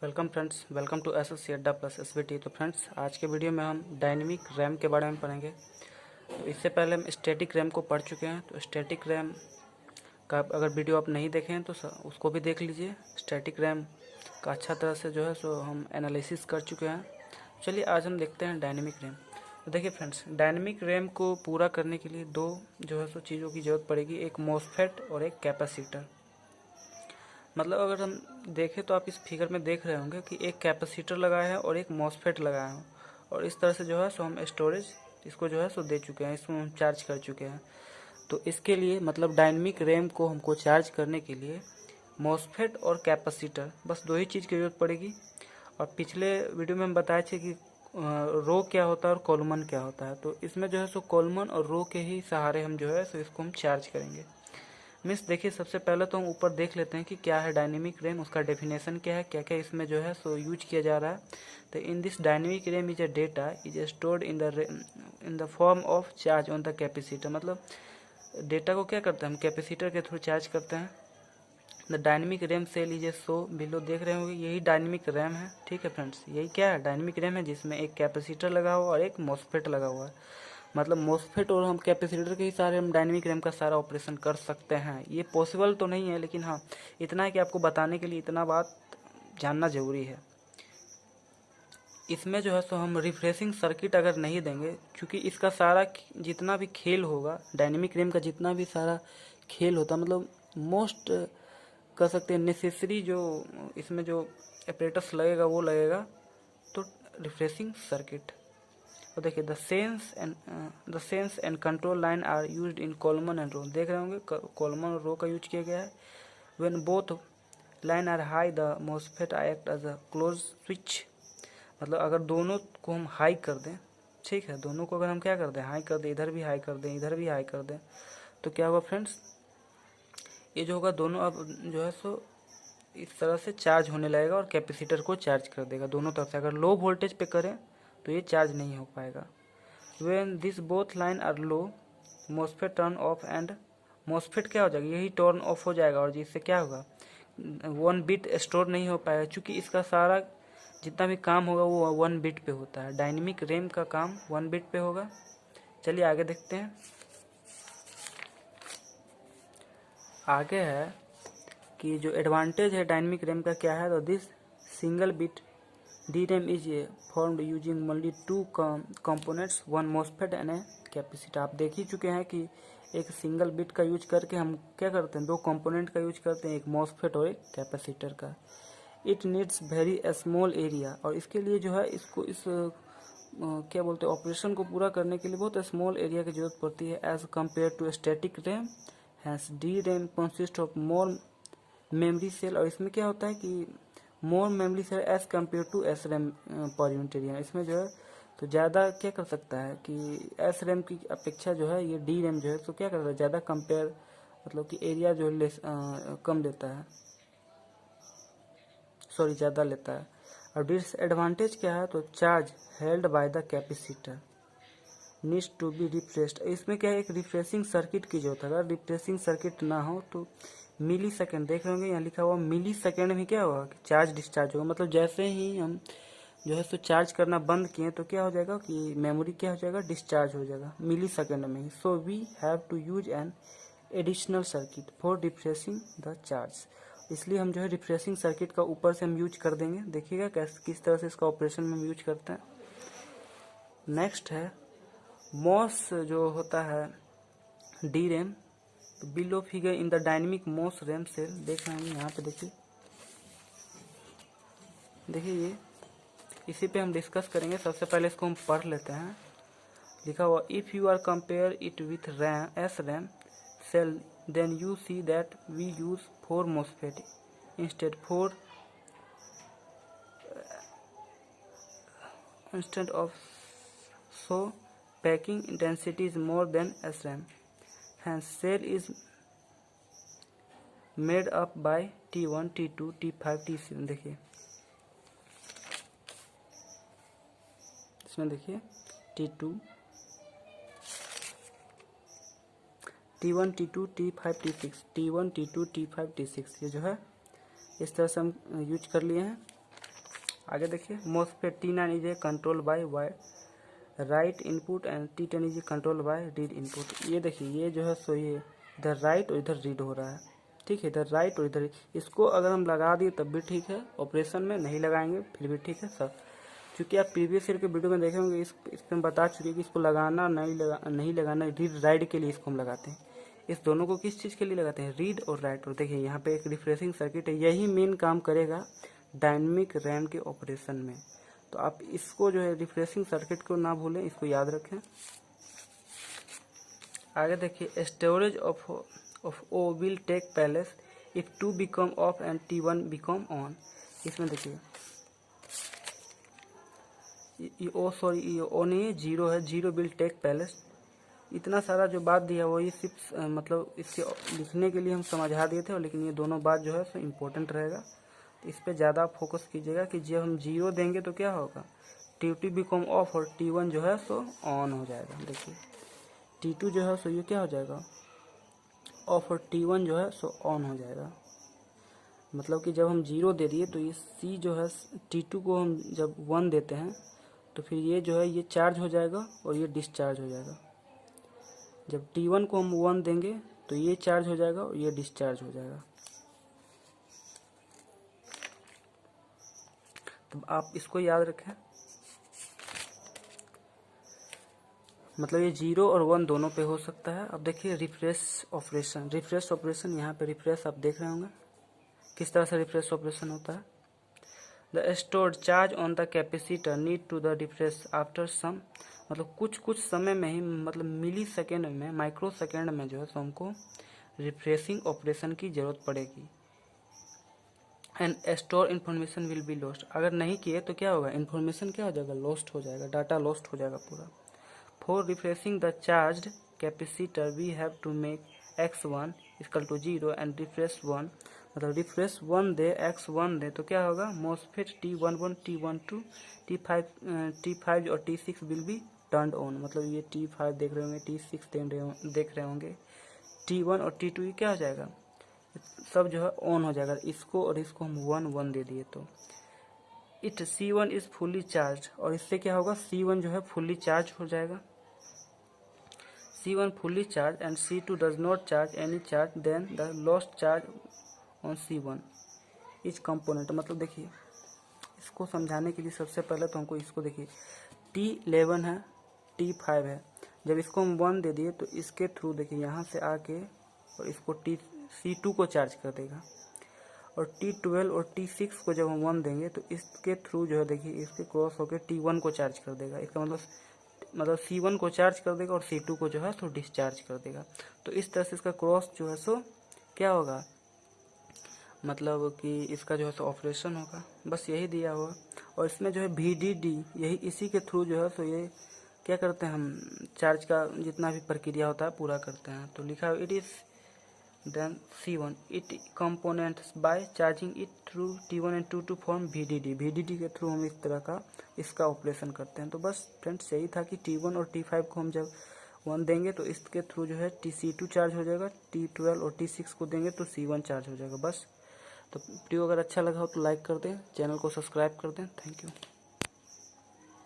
Welcome friends, welcome to S Adda plus SBT. तो friends, आज के वीडियो में हम डायनेमिक रैम के बारे में पढ़ेंगे। तो इससे पहले हम स्टैटिक रैम को पढ़ चुके हैं। तो स्टैटिक रैम का अगर वीडियो आप नहीं देखे हैं तो उसको भी देख लीजिए। स्टैटिक रैम का अच्छा तरह से जो है सो हम एनालिसिस कर चुके हैं। चलिए आज हम देखते हैं डायनेमिक रैम। तो देखिए फ्रेंड्स, डायनेमिक रैम को पूरा करने के लिए दो जो है सो चीज़ों की ज़रूरत पड़ेगी, एक मॉसफेट और एक कैपेसिटर। मतलब अगर हम देखें तो आप इस फिगर में देख रहे होंगे कि एक कैपेसिटर लगाया है और एक मॉसफेट लगाया है, और इस तरह से जो है सो हम स्टोरेज इसको जो है सो दे चुके हैं, इसमें हम चार्ज कर चुके हैं। तो इसके लिए मतलब डायनेमिक रैम को हमको चार्ज करने के लिए मॉसफेट और कैपेसिटर, बस दो ही चीज़ की जरूरत पड़ेगी। और पिछले वीडियो में हम बताए थे कि रो क्या होता है और कॉलमन क्या होता है। तो इसमें जो है सो कॉलमन और रो के ही सहारे हम जो है सो इसको हम चार्ज करेंगे। मीन्स देखिए, सबसे पहले तो हम ऊपर देख लेते हैं कि क्या है डायनेमिक रैम, उसका डेफिनेशन क्या है, क्या क्या इसमें जो है सो यूज किया जा रहा है। तो in this dynamic RAM is a data is stored in the form of charge on the capacitor. मतलब डेटा को क्या करते हैं, हम कैपेसिटर के थ्रू चार्ज करते हैं। The dynamic RAM cell is a so below, देख रहे होंगे यही डायनेमिक रैम है। ठीक है फ्रेंड्स, यही क्या है, डायनेमिक रैम है जिसमें एक कैपेसिटर लगा हुआ और एक मॉसफेट लगा हुआ है। मतलब मॉसफेट और हम कैपेसिटर के ही सारे हम डायनेमिक रैम का सारा ऑपरेशन कर सकते हैं। ये पॉसिबल तो नहीं है, लेकिन हाँ इतना है कि आपको बताने के लिए इतना बात जानना जरूरी है। इसमें जो है सो हम रिफ्रेशिंग सर्किट अगर नहीं देंगे, क्योंकि इसका सारा जितना भी खेल होगा, डायनेमिक रैम का जितना भी सारा खेल होता, मतलब मोस्ट कर सकते हैं नेसेसरी जो इसमें जो ऑपरेटर्स लगेगा वो लगेगा, तो रिफ्रेशिंग सर्किट। तो देखिए the sense and control line are used in column and row, देख रहे होंगे कॉलमन और रो का यूज किया गया है। When both line are high the MOSFET act as a close switch. मतलब अगर दोनों को हम हाई कर दें, ठीक है, दोनों को अगर हम क्या कर दें, हाई कर दें, इधर भी हाई कर दें, इधर भी हाई कर दें, तो क्या होगा फ्रेंड्स, ये जो होगा दोनों अब जो है सो इस तरह से चार्ज होने लगेगा और कैपेसिटर को चार्ज कर देगा दोनों तरफ से। अगर लो वोल्टेज पे करें तो ये चार्ज नहीं हो पाएगा। When this both line are low, MOSFET turn off and MOSFET क्या हो जाएगा, यही टर्न ऑफ हो जाएगा, और जिससे क्या होगा, 1 बिट स्टोर नहीं हो पाएगा, क्योंकि इसका सारा जितना भी काम होगा वो 1 बिट पे होता है। डायनेमिक रैम का काम 1 बिट पे होगा। चलिए आगे देखते हैं। आगे है कि जो एडवांटेज है डायनेमिक रैम का क्या है, तो this single bit DRAM is formed using only two components, one MOSFEट and a capacitor. आप देख ही चुके हैं कि एक सिंगल बिट का यूज करके हम क्या करते हैं, दो कंपोनेंट का यूज करते हैं, एक MOSFEट और एक कैपेसिटर का। It needs very small area, और इसके लिए जो है इसको क्या बोलते हैं, ऑपरेशन को पूरा करने के लिए बहुत स्मॉल एरिया की जरूरत पड़ती है as compare to static RAM. Hence DRAM consist of more memory cell, और इसमें क्या होता है कि more memory cell as compare to S RAM per unit area. इसमें जो है तो ज़्यादा क्या कर सकता है कि एस रैम की अपेक्षा जो है ये डी रैम जो है तो क्या करता है, ज़्यादा कंपेयर, मतलब कि एरिया जो है कम लेता है, सॉरी ज़्यादा लेता है। और डिसएडवांटेज क्या है, तो charge held by the capacitor needs to be refreshed. इसमें क्या है, एक रिफ्रेशिंग सर्किट की जरूरत है। अगर रिफ्रेशिंग सर्किट ना हो तो मिली सेकेंड, देख रहे होंगे यहाँ लिखा हुआ मिली सेकेंड में क्या होगा कि चार्ज डिस्चार्ज होगा। मतलब जैसे ही हम जो है सो चार्ज करना बंद किए तो क्या हो जाएगा कि मेमोरी क्या हो जाएगा, डिस्चार्ज हो जाएगा मिली सेकेंड में ही। So we have to use an additional circuit for refreshing the charge. इसलिए हम जो है रिफ्रेशिंग सर्किट का ऊपर से हम यूज कर देंगे। देखिएगा कैसे किस तरह से इसका ऑपरेशन में हम यूज करते हैं। नेक्स्ट है मॉस जो होता है D RAM. Below figure in the dynamic MOS RAM cell, देख रहे हैं यहाँ पे, देखिए ये इसी पे हम डिस्कस करेंगे। सबसे पहले इसको हम पढ़ लेते हैं। लिखा हुआ if you are compare it with RAM S RAM cell then you see that we use 4 MOSFET instead of so packing intensity is more than SRAM. Hence cell is made up by T1, T2, T5, T7। देखिए इसमें देखिए T2, T1, T2, T5, T6, T1, T2, T5, T6, ये जो है इस तरह से हम यूज कर लिए हैं। आगे देखिए MOSFET T9 is a control by right input and T10 is a control by read input. ये देखिए ये जो है सो ये इधर राइट और इधर रीड हो रहा है, ठीक है, इधर राइट और इधर। इसको अगर हम लगा दिए तब भी ठीक है, ऑपरेशन में नहीं लगाएंगे फिर भी ठीक है सर, क्योंकि आप प्रीवियस ईयर के वीडियो में देखे होंगे इसमें हम बता चुके कि इसको लगाना नहीं लगाना रीड राइट के लिए इसको हम लगाते हैं। इस दोनों को किस चीज़ के लिए लगाते हैं, रीड और राइट। और देखिए यहाँ पे एक रिफ्रेशिंग सर्किट है, यही मेन काम करेगा डायनेमिक रैम के ऑपरेशन में। तो आप इसको जो है रिफ्रेशिंग सर्किट को ना भूलें, इसको याद रखें। आगे देखिए storage of O will take place if 2 become off and T1 become on. इसमें देखिए ये ओ नहीं है, 0 है, 0 विल टेक प्लेस। इतना सारा जो बात दिया वो ये सिर्फ मतलब इसके लिखने के लिए हम समझा दिए थे, लेकिन ये दोनों बात जो है सो इम्पोर्टेंट रहेगा, तो इस पे ज़्यादा फोकस कीजिएगा कि जब हम 0 देंगे तो क्या होगा, T2 बिकम ऑफ और T1 जो है सो ऑन हो जाएगा। देखिए T2 जो है सो ये क्या हो जाएगा ऑफ और T1 जो है सो ऑन हो जाएगा। मतलब कि जब हम 0 दे दिए तो ये C जो है T2 को हम जब 1 देते हैं तो फिर ये जो है ये चार्ज हो जाएगा और ये डिस्चार्ज हो जाएगा। जब T1 को हम 1 देंगे तो ये चार्ज हो जाएगा और ये डिस्चार्ज हो जाएगा। तो आप इसको याद रखें, मतलब ये 0 और 1 दोनों पे हो सकता है। अब देखिए रिफ्रेश ऑपरेशन यहाँ पे रिफ्रेश आप देख रहे होंगे किस तरह से रिफ्रेश ऑपरेशन होता है। The stored charge on the capacitor need to the refresh after some, मतलब कुछ समय में ही, मतलब मिली सेकेंड में, माइक्रो सेकेंड में जो है तो हमको रिफ्रेशिंग ऑपरेशन की जरूरत पड़ेगी। And store information will be lost, अगर नहीं किए तो क्या होगा, इन्फॉर्मेशन क्या हो जाएगा, लॉस्ट हो जाएगा, डाटा लॉस्ट हो जाएगा पूरा। For refreshing the charged capacitor we have to make x1 equal to 0 and refresh 1, मतलब रिफ्रेश 1 दे x1 दे तो क्या होगा, MOSFET T11 T12 T5 और T6 will be turned on. मतलब ये T5 देख रहे होंगे, T6 देख रहे होंगे, T1 और T2 ये क्या हो जाएगा, सब जो है ऑन हो जाएगा। इसको और इसको हम 1 दे दिए तो it C1 is fully charge, और इससे क्या होगा, C1 जो है फुल्ली चार्ज हो जाएगा, C1 fully charged and C2 does not charge any charge, then the lost charge on C1 each component। मतलब देखिए इसको समझाने के लिए सबसे पहले तो हमको इसको देखिए T11 है, T5 है, जब इसको हम 1 दे दिए तो इसके थ्रू देखिए यहाँ से आके और इसको C2 को चार्ज कर देगा, और T12 और T6 को जब हम 1 देंगे तो इसके थ्रू जो है देखिए इसके क्रॉस होकर T1 को चार्ज कर देगा। इसका मतलब C1 को चार्ज कर देगा और C2 को जो है सो डिस्चार्ज कर देगा। तो इस तरह से इसका क्रॉस जो है सो क्या होगा, मतलब कि इसका जो है सो ऑपरेशन होगा, बस यही दिया हुआ। और इसमें जो है VDD यही इसी के थ्रू जो है सो ये क्या करते हैं, हम चार्ज का जितना भी प्रक्रिया होता है पूरा करते हैं। तो लिखा है it is then C1 it components by charging it through T1 and T2 form VDD के थ्रू हम इस तरह का इसका ऑपरेशन करते हैं। तो बस फ्रेंड्स यही था कि T1 और T5 को हम जब 1 देंगे तो इसके थ्रू जो है C2 चार्ज हो जाएगा, T12 और T6 को देंगे तो C1 चार्ज हो जाएगा। बस तो वीडियो अगर अच्छा लगा हो तो लाइक कर दें, चैनल को सब्सक्राइब कर दें। Thank you.